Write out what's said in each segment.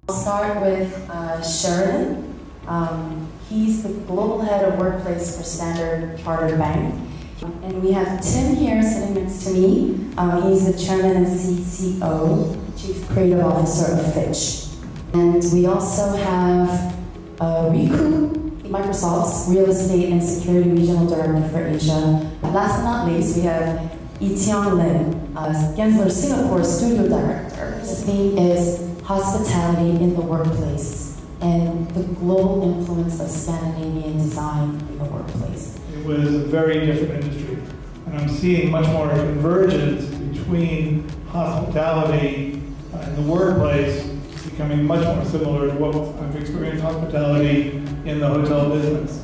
I'll start with Sheridan. He's the global head of workplace for Standard Chartered Bank. And we have Tim here sitting next to me. He's the chairman and CCO, Chief Creative Officer of Fitch. And we also have Riku, Microsoft's Real Estate and Security Regional Director for Asia. Last but not least, we have Itian Lim, Gensler Singapore Studio Director. His theme is Hospitality in the Workplace and the global influence of Scandinavian design in the workplace. It was a very different industry, and I'm seeing much more convergence between hospitality in the workplace becoming much more similar to what I've experienced hospitality in the hotel business.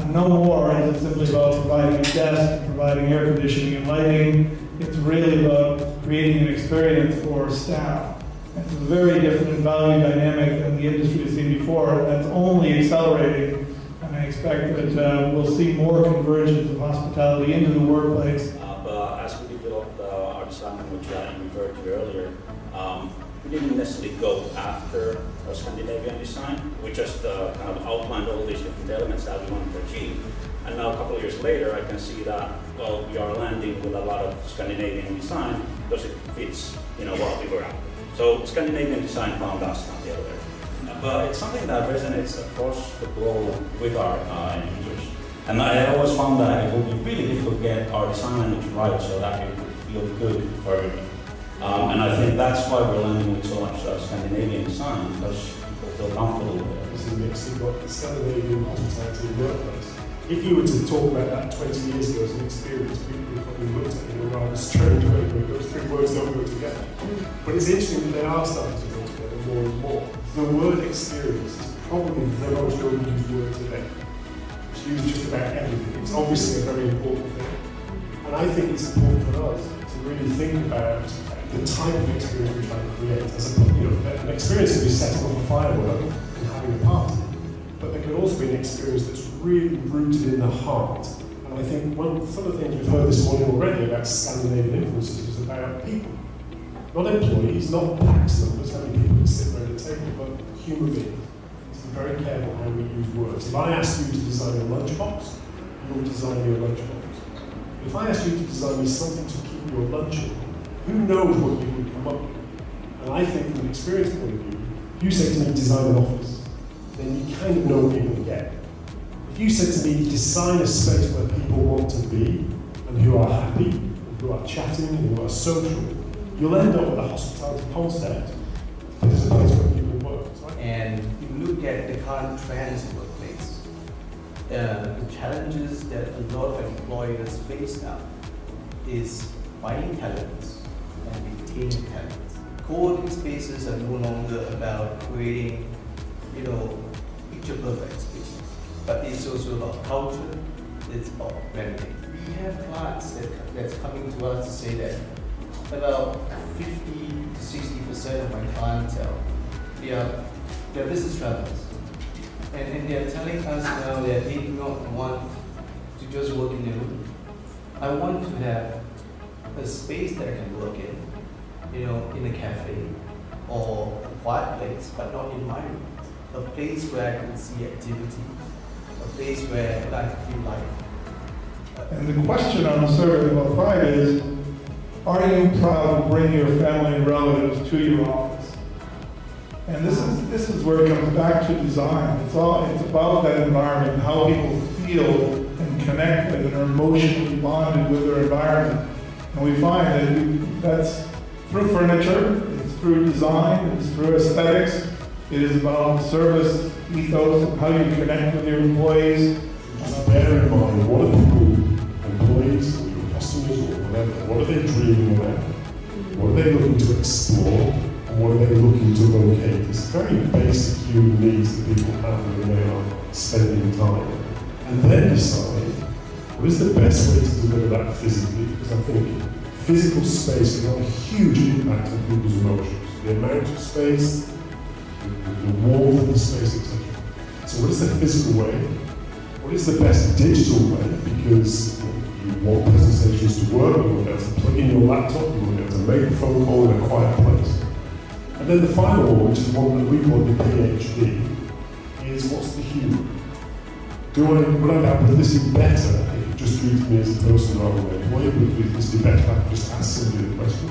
No more is it simply about providing a desk, providing air conditioning and lighting. It's really about creating an experience for staff. It's a very different value dynamic than the industry has seen before, and that's only accelerating. And I expect that we'll see more convergence of hospitality into the workplace. But as we developed our design, which I referred to earlier, we didn't necessarily go after a Scandinavian design. We just kind of outlined all these different elements that we wanted to achieve. And now a couple of years later, I can see that, well, we are landing with a lot of Scandinavian design because it fits, what we were after. So Scandinavian design found us, not the other way. But it's something that resonates across the globe with our end users. And I always found that it would be really difficult to get our design language right so that it would feel good for everyone. And I think that's why we're landing with so much Scandinavian design, because people feel comfortable with it. This is a mix. You've got Scandinavian hospitality workplace. If you were to talk about that 20 years ago as an experience, people would probably looked at it in a rather strange way, but those three words don't go together. But it's interesting that they are starting to go together more and more. The word experience is probably the most overused word today. It's used just about everything. It's obviously a very important thing. And I think it's important for us to really think about the type of experience we're trying to create. As an experience can be setting off a firework and having a party. But there can also be an experience that's really rooted in the heart. And I think some of the things we've heard this morning already about Scandinavian influences is about people. Not employees, not PAX numbers, how many people can sit around a table, but human beings. So be very careful how we use words. If I ask you to design a lunchbox, you will design me a lunchbox. If I ask you to design me something to keep your lunch in, who knows what you would come up with? And I think from an experience point of view, if you say to me, design an office, then you kind of know what you're going to get. If you said to me, design a space where people want to be, and who are happy, and who are chatting, and who are social, you'll end up with a hospitality concept. This is a place where people work. And you look at the current trends in the workplace, the challenges that a lot of employers face now is finding talents and retaining talents. Co-working spaces are no longer about creating, picture perfect spaces, but it's also about culture, it's about branding. We have clients that's coming to us to say that about 50 to 60% of my clientele, they're business travelers. And they're telling us now that they do not want to just work in their room. I want to have a space that I can work in a cafe or a quiet place, but not in my room. A place where I can see activity, a place where I can feel life. And the question on the survey about pride is, are you proud to bring your family and relatives to your office? And this is where it comes back to design. It's about that environment, how people feel and connect with and are emotionally bonded with their environment. And we find that that's through furniture, it's through design, it's through aesthetics, it is about service ethos of how you connect with your employees. Just bear in mind, what are people, employees, or your customers, or whatever, what are they dreaming about? What are they looking to explore? And what are they looking to locate? It's very basic human needs that people have when they are spending time. And then decide, what is the best way to deliver that physically? Because I think physical space can have a huge impact on people's emotions. The amount of space, the warmth of the space, etc. So what is the physical way? What is the best digital way? Because you want presentations to work, you want to be able to plug in your laptop, you want to be able to make a phone call in a quiet place. And then the final one, which is the one that we call the PhD, is what's the human? Would I have this be better if you just treated me as a person rather than an employee? Would this be better if I could just ask somebody the question?